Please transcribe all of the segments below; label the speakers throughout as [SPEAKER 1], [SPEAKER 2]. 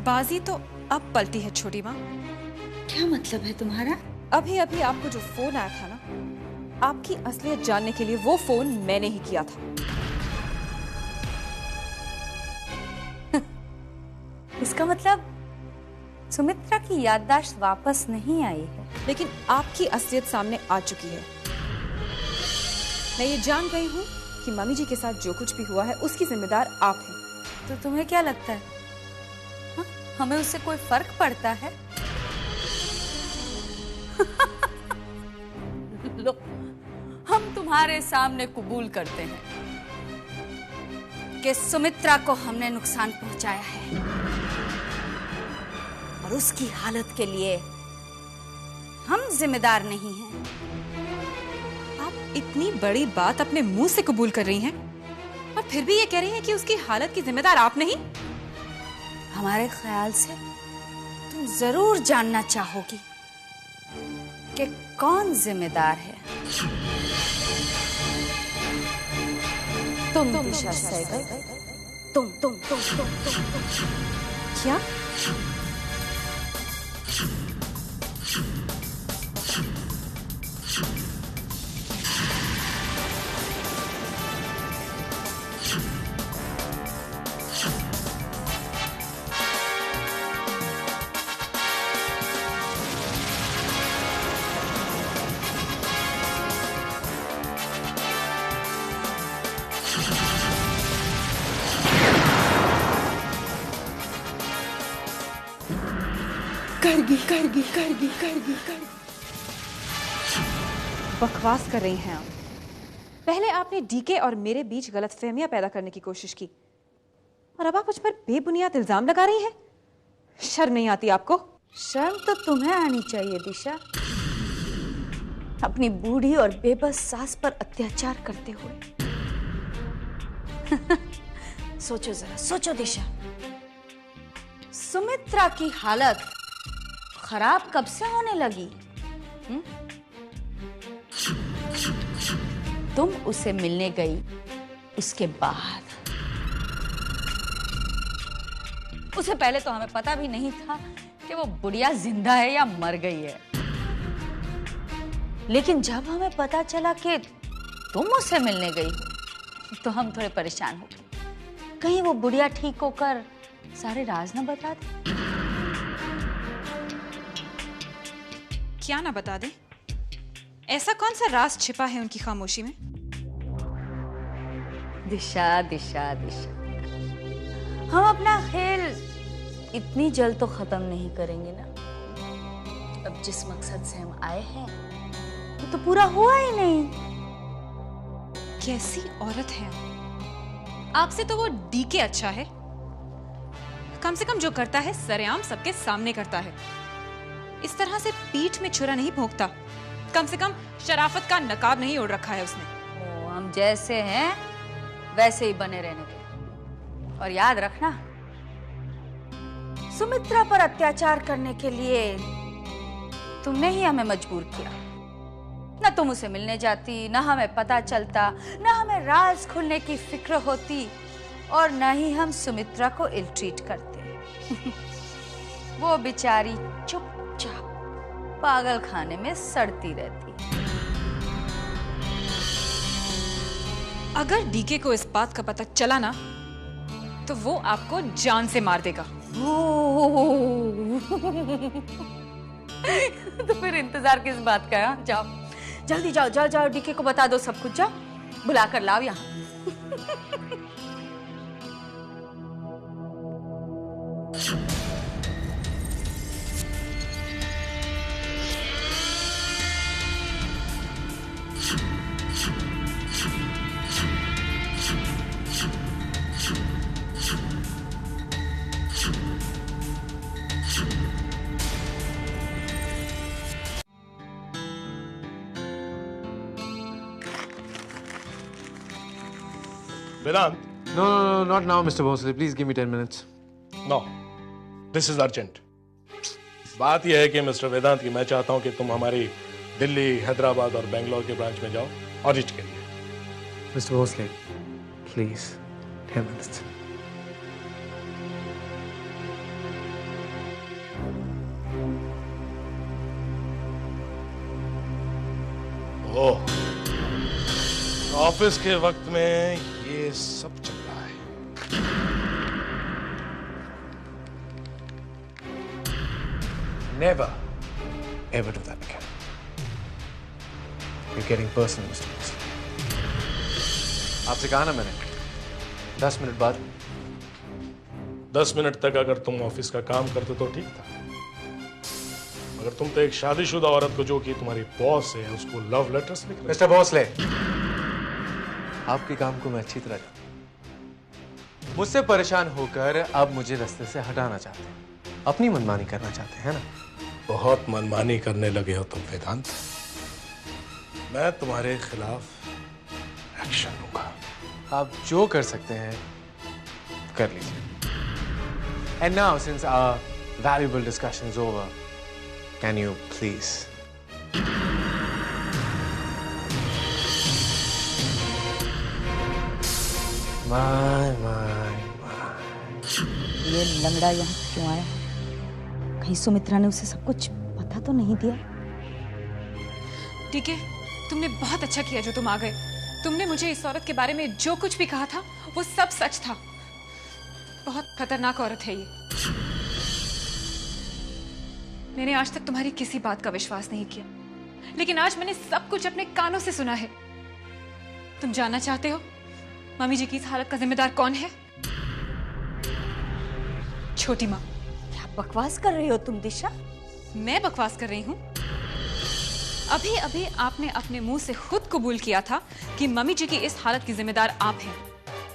[SPEAKER 1] बाजी तो अब पलटी है छोटी माँ।
[SPEAKER 2] क्या मतलब है तुम्हारा?
[SPEAKER 1] अभी अभी आपको जो फोन आया था ना, आपकी असलियत जानने के लिए वो फोन मैंने ही किया था।
[SPEAKER 2] इसका मतलब सुमित्रा की याददाश्त वापस नहीं आई है।
[SPEAKER 1] लेकिन आपकी असलियत सामने आ चुकी है। मैं ये जान गई हूँ कि मम्मी जी के साथ जो कुछ भी हुआ है उसकी जिम्मेदार आप हैं।
[SPEAKER 2] तो तुम्हें क्या लगता है, हा? हमें उससे कोई फर्क पड़ता है? लो, हम तुम्हारे सामने कबूल करते हैं कि सुमित्रा को हमने नुकसान पहुंचाया है और उसकी हालत के लिए हम जिम्मेदार नहीं हैं।
[SPEAKER 1] आप इतनी बड़ी बात अपने मुंह से कबूल कर रही हैं और फिर भी ये कह रही हैं कि उसकी हालत की जिम्मेदार आप नहीं?
[SPEAKER 2] हमारे ख्याल से तुम जरूर जानना चाहोगी कि कौन जिम्मेदार है। तुम दिशा सहगल। तुम।
[SPEAKER 1] क्या? करगी। बकवास कर रही हैं आप। पहले आपने डीके और मेरे बीच गलतफहमियां पैदा करने की कोशिश की और अब आप मुझ पर बेबुनियाद इल्जाम लगा रही हैं। शर्म नहीं आती आपको?
[SPEAKER 2] शर्म तो तुम्हें आनी चाहिए दिशा, अपनी बूढ़ी और बेबस सास पर अत्याचार करते हुए। सोचो जरा, सोचो दिशा, सुमित्रा की हालत खराब कब से होने लगी? तुम उसे मिलने गई उसके बाद। उसे पहले तो हमें पता भी नहीं था कि वो बुढ़िया जिंदा है या मर गई है, लेकिन जब हमें पता चला कि तुम उससे मिलने गई हो तो हम थोड़े परेशान हो गए। कहीं वो बुढ़िया ठीक होकर सारे राज न बता दे।
[SPEAKER 1] क्या ना बता दे? ऐसा कौन सा राज छिपा है उनकी खामोशी में?
[SPEAKER 2] दिशा दिशा दिशा, हम अपना खेल इतनी जल्द तो खत्म नहीं करेंगे ना। अब जिस मकसद से हम आए हैं वो तो पूरा हुआ ही नहीं।
[SPEAKER 1] कैसी औरत है आपसे तो वो डीके अच्छा है। कम से कम जो करता है सरेआम सबके सामने करता है। इस तरह से पीठ में छुरा नहीं भोंकता। कम से कम शराफत का नकाब नहीं ओढ़ रखा है उसने।
[SPEAKER 2] ओ, हम जैसे हैं वैसे ही बने रहने दो। और याद रखना, सुमित्रा पर अत्याचार करने के लिए तुमने ही हमें मजबूर किया। ना तुम उसे मिलने जाती, ना हमें पता चलता, ना हमें राज खुलने की फिक्र होती, और ना ही हम सुमित्रा को इल ट्रीट करते। वो बेचारी चुपचाप पागल खाने में सड़ती रहती।
[SPEAKER 1] अगर डीके को इस बात का पता चला ना तो वो आपको जान से मार देगा।
[SPEAKER 2] तो फिर इंतजार किस बात का है? जाओ जल्दी जाओ, जाओ जाओ, डीके को बता दो सब कुछ। जाओ बुला कर लाओ यहाँ।
[SPEAKER 3] Vedant?
[SPEAKER 4] No, not now, Mr. Bhosle. Please give me 10 minutes.
[SPEAKER 3] No, this is urgent. बात यह है कि मिस्टर वेदांत की मैं चाहता हूं कि तुम हमारी दिल्ली, हैदराबाद और बेंगलोर के ब्रांच में जाओ ऑडिट के लिए।
[SPEAKER 4] Mr. Bhosle, please, 10 minutes.
[SPEAKER 3] Oh, office के वक्त में ये सब चल रहा है।
[SPEAKER 4] Never, ever do that again. You're getting personal, Mr. Mosley. आपसे कहा ना मैंने, 10 मिनट बाद।
[SPEAKER 3] 10 मिनट तक अगर तुम ऑफिस का काम करते तो ठीक था, मगर तुम तो एक शादीशुदा औरत को, जो कि तुम्हारी बॉस है, उसको लव लेटर्स लिख रहे हो।
[SPEAKER 4] मिस्टर भोसले, आपके काम को मैं अच्छी तरह जानता हूं। मुझसे परेशान होकर अब मुझे रास्ते से हटाना चाहते हैं, अपनी मनमानी करना चाहते हैं ना?
[SPEAKER 3] बहुत मनमानी करने लगे हो तुम वेदांत। मैं तुम्हारे खिलाफ एक्शन लूंगा।
[SPEAKER 4] आप जो कर सकते हैं कर लीजिए। And now, since our valuable discussion is over, can you please? My.
[SPEAKER 2] ये लंगड़ा यहाँ क्यों आया? कहीं सुमित्रा ने उसे सब कुछ पता तो नहीं दिया?
[SPEAKER 1] ठीक है, तुमने बहुत अच्छा किया जो तुम आ गए। तुमने मुझे इस औरत के बारे में जो कुछ भी कहा था वो सब सच था। बहुत खतरनाक औरत है ये। मैंने आज तक तुम्हारी किसी बात का विश्वास नहीं किया, लेकिन आज मैंने सब कुछ अपने कानों से सुना है। तुम जानना चाहते हो मम्मी जी की इस हालत का जिम्मेदार कौन है? छोटी माँ।
[SPEAKER 2] क्या बकवास कर रही हो तुम दिशा?
[SPEAKER 1] मैं बकवास कर रही हूँ? अभी अभी आपने अपने मुंह से खुद कबूल किया था कि मम्मी जी की इस हालत की जिम्मेदार आप हैं।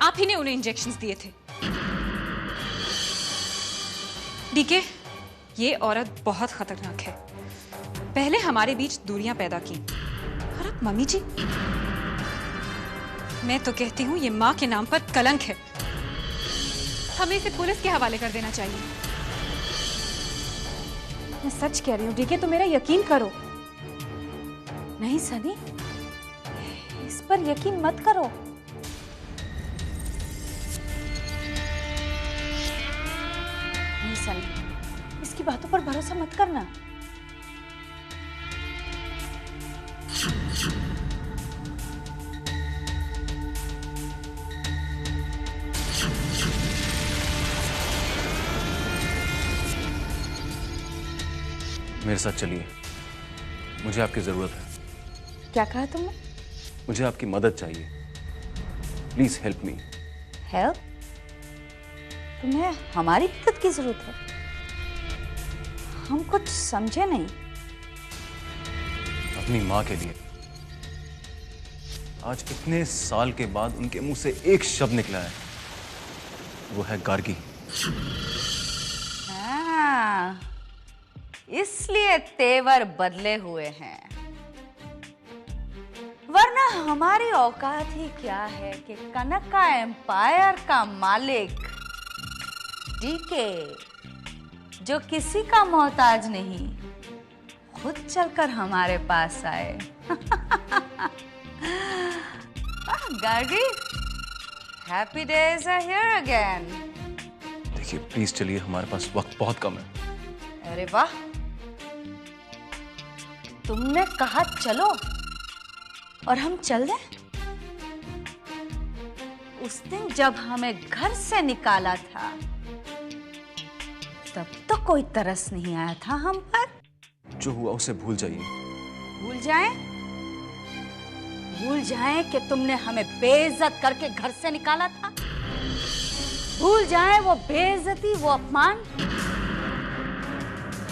[SPEAKER 1] आप ही ने उन्हें इंजेक्शंस दिए थे। डीके, ये औरत बहुत खतरनाक है। पहले हमारे बीच दूरियां पैदा की, और अब मम्मी जी। मैं तो कहती हूँ ये माँ के नाम पर कलंक है। हमें इसे पुलिस के हवाले कर देना चाहिए। मैं सच कह रही हूँ डीके, तो मेरा यकीन करो।
[SPEAKER 2] नहीं सनी, इस पर यकीन मत करो। नहीं सनी, इसकी बातों पर भरोसा मत करना।
[SPEAKER 5] मेरे साथ चलिए, मुझे आपकी जरूरत है।
[SPEAKER 2] क्या कहा तुमने?
[SPEAKER 5] मुझे आपकी मदद चाहिए। Please help me.
[SPEAKER 2] हेल्प? तुम्हें हमारी मदद की जरूरत है? हम कुछ समझे नहीं।
[SPEAKER 5] अपनी माँ के लिए। आज इतने साल के बाद उनके मुंह से एक शब्द निकला है, वो है गार्गी।
[SPEAKER 2] हाँ, इसलिए तेवर बदले हुए हैं, वरना हमारी औकात ही क्या है कि कनक का एम्पायर का मालिक डीके, जो किसी का मोहताज नहीं, खुद चलकर हमारे पास आए। Gargi, happy days are here again.
[SPEAKER 5] देखिए प्लीज चलिए, हमारे पास वक्त बहुत कम है।
[SPEAKER 2] अरे वाह, तुमने कहा चलो और हम चल दें? उस दिन जब हमें घर से निकाला था तब तो कोई तरस नहीं आया था हम पर।
[SPEAKER 5] जो हुआ उसे भूल जाइए।
[SPEAKER 2] भूल जाएं? भूल जाएं कि तुमने हमें बेइज्जत करके घर से निकाला था? भूल जाएं वो बेइज्जती, वो अपमान?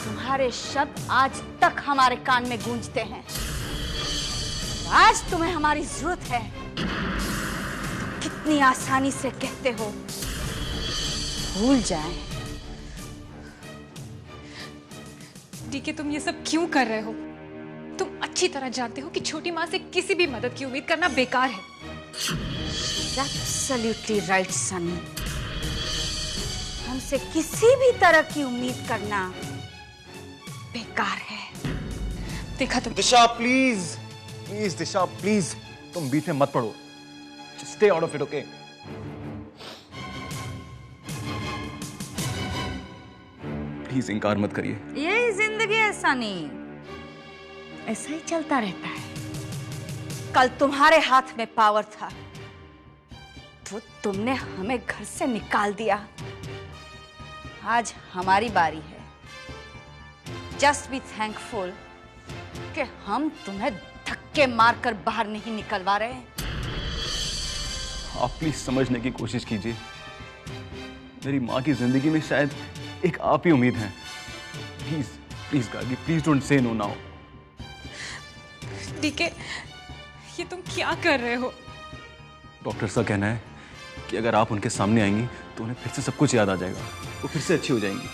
[SPEAKER 2] तुम्हारे शब्द आज तक हमारे कान में गूंजते हैं। आज तुम्हें हमारी जरूरत है तो कितनी आसानी से कहते हो भूल जाएं।
[SPEAKER 1] डीके, तुम ये सब क्यों कर रहे हो? तुम अच्छी तरह जानते हो कि छोटी माँ से किसी भी मदद की उम्मीद करना बेकार है।
[SPEAKER 2] Absolutely right, Sunny. हमसे किसी भी तरह की उम्मीद करना बेकार है।
[SPEAKER 1] देखा तुम?
[SPEAKER 5] दिशा प्लीज, प्लीज दिशा प्लीज, तुम बीच में मत पड़ो। Just stay out of it, okay? Please इनकार मत करिए।
[SPEAKER 2] यही जिंदगी है सनी, ऐसा ही चलता रहता है। कल तुम्हारे हाथ में पावर था तो तुमने हमें घर से निकाल दिया। आज हमारी बारी है। जस्ट बी थैंकफुल कि हम तुम्हें धक्के मारकर बाहर नहीं निकलवा रहे।
[SPEAKER 5] आप प्लीज समझने की कोशिश कीजिए। मेरी माँ की जिंदगी में शायद एक आप ही उम्मीद है। Please please Gargi, please don't say no now.
[SPEAKER 1] DK, ये तुम क्या कर रहे हो?
[SPEAKER 5] डॉक्टर का कहना है कि अगर आप उनके सामने आएंगी तो उन्हें फिर से सब कुछ याद आ जाएगा, वो फिर से अच्छी हो जाएंगी।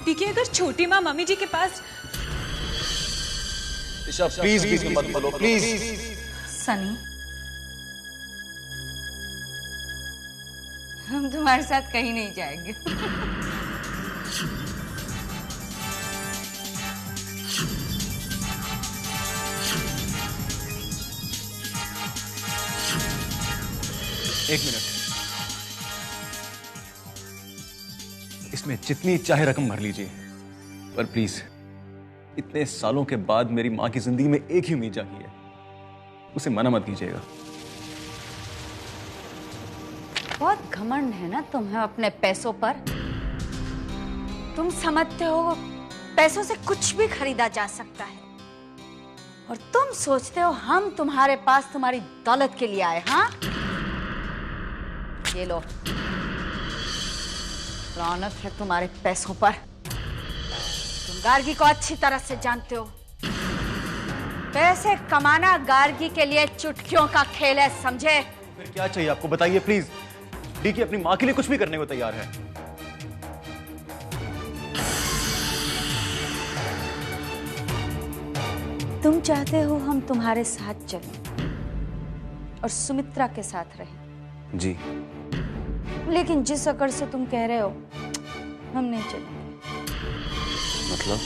[SPEAKER 1] डीके, अगर छोटी माँ मम्मी जी के पास।
[SPEAKER 5] प्लीज प्लीज मत बोलो प्लीज।
[SPEAKER 2] सनी, हम तुम्हारे साथ कहीं नहीं जाएंगे।
[SPEAKER 5] एक मिनट, इसमें जितनी चाहे रकम भर लीजिए, पर प्लीज इतने सालों के बाद मेरी मां की जिंदगी में एक ही उम्मीद जागी है, उसे मना मत कीजिएगा।
[SPEAKER 2] बहुत घमंड है ना तुम्हें अपने पैसों पर। तुम समझते हो पैसों से कुछ भी खरीदा जा सकता है, और तुम सोचते हो हम तुम्हारे पास तुम्हारी दौलत के लिए आए। हाँ, ये लो, रौनक है तुम्हारे पैसों पर। तुम गार्गी को अच्छी तरह से जानते हो। पैसे कमाना गार्गी के लिए चुटकियों का खेल है, समझे?
[SPEAKER 5] फिर क्या चाहिए आपको, बताइए प्लीज। डीके अपनी मां के लिए कुछ भी करने को तैयार है।
[SPEAKER 2] तुम चाहते हो हम तुम्हारे साथ चलें और सुमित्रा के साथ रहें।
[SPEAKER 5] जी,
[SPEAKER 2] लेकिन जिस अकड़ से तुम कह रहे हो, हम नहीं चलेंगे।
[SPEAKER 5] मतलब?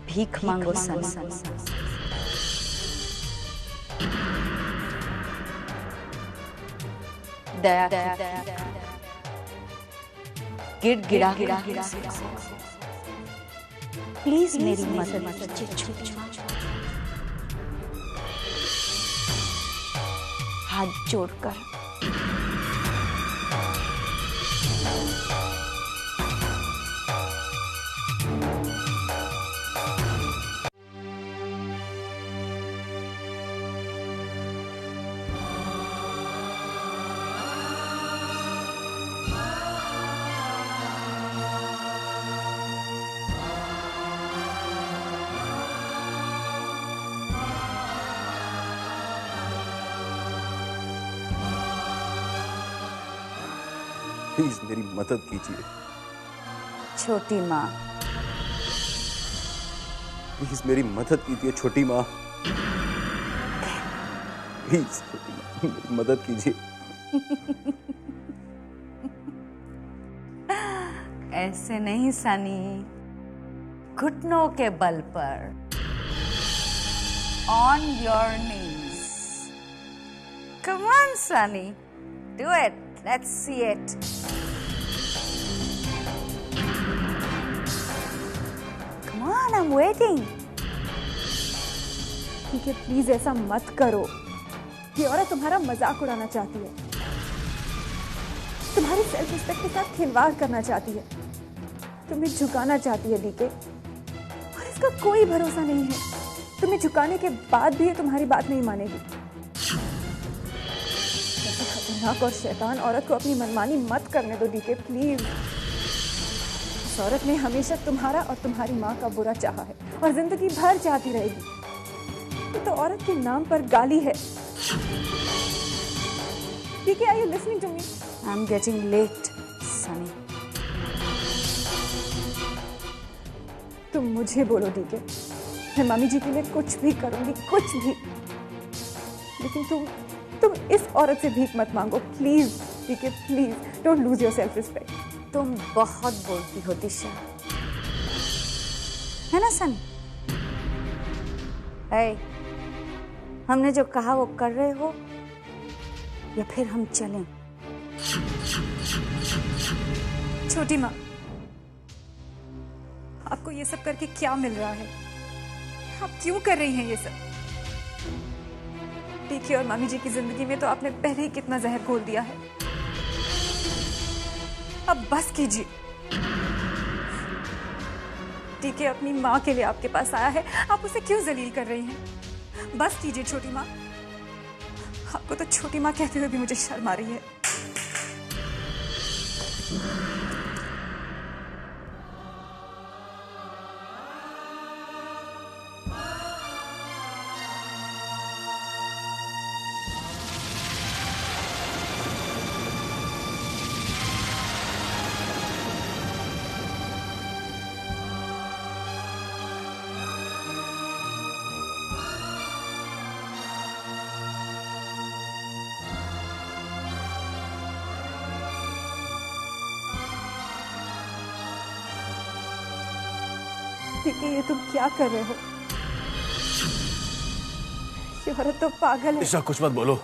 [SPEAKER 2] भीख मांगो सन। दया गिड़ा प्लीज मेरी मदद कीजिए। हाथ जोड़कर।
[SPEAKER 5] प्लीज मेरी मदद कीजिए।
[SPEAKER 2] छोटी माँ,
[SPEAKER 5] प्लीज मेरी मदद कीजिए छोटी माँ। प्लीज छोटी माँ, मेरी मदद कीजिए।
[SPEAKER 2] ऐसे नहीं सनी, घुटनों के बल पर। On your knees. Come on Sunny, do it. Let's see it. Come on, I am waiting.
[SPEAKER 6] ठीक है, प्लीज ऐसा मत करो। ये औरत तुम्हारा मजाक उड़ाना चाहती है, तुम्हारी सेल्फ रिस्पेक्ट के साथ खिलवाड़ करना चाहती है, तुम्हें झुकाना चाहती है डीके, और इसका कोई भरोसा नहीं है। तुम्हें झुकाने के बाद भी ये तुम्हारी बात नहीं मानेगी। ऐसी खतरनाक और शैतान औरत को अपनी मनमानी मत करने दो डीके, प्लीज। इस औरत ने हमेशा तुम्हारा और तुम्हारी माँ का बुरा चाहा है और जिंदगी भर चाहती रहेगी। ये तो औरत के नाम पर गाली है। DK, are you listening to me?
[SPEAKER 2] I am getting late Sunny.
[SPEAKER 6] तुम मुझे बोलो डीके, मैं मम्मी जी के लिए कुछ भी करूंगी, कुछ भी। लेकिन तुम इस औरत से भीख मत मांगो, please DK, please don't lose your self respect.
[SPEAKER 2] तुम बहुत बोलती हो दिशा, है ना सनी? हमने जो कहा वो कर रहे हो, या फिर हम चलें?
[SPEAKER 1] छोटी माँ, आपको ये सब करके क्या मिल रहा है? आप क्यों कर रही हैं ये सब?
[SPEAKER 6] डीके और मामी जी की जिंदगी में तो आपने पहले ही कितना जहर घोल दिया है। अब बस कीजिए। डीके अपनी माँ के लिए आपके पास आया है, आप उसे क्यों जलील कर रही हैं? बस कीजिए छोटी माँ। आपको तो छोटी माँ कहते हुए भी मुझे शर्म आ रही है। डीके, ये तुम क्या कर रहे हो? ये औरत तो पागल है।
[SPEAKER 5] ईशा, कुछ मत बोलो।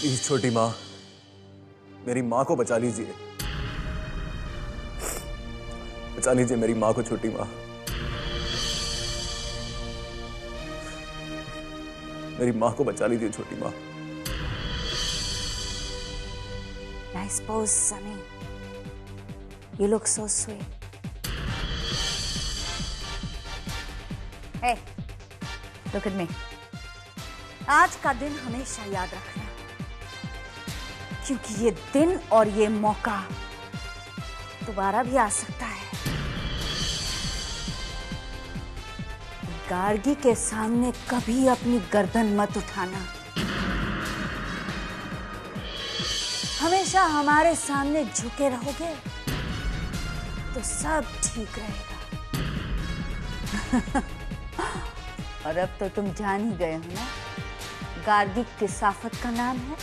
[SPEAKER 5] प्लीज छोटी माँ, मेरी माँ को बचा लीजिए। बचा लीजिए मेरी माँ को छोटी माँ। मेरी माँ को बचा लीजिए छोटी माँ।
[SPEAKER 2] Nice pose, Sunny. You look so sweet. Hey, look at me. आज का दिन हमेशा याद रखना, क्योंकि ये दिन और ये मौका दोबारा भी आ सकता है। गार्गी के सामने कभी अपनी गर्दन मत उठाना। हमेशा हमारे सामने झुके रहोगे तो सब ठीक रहेगा। और अब तो तुम जान ही गए हो ना, गार्गी किस आफत का नाम है।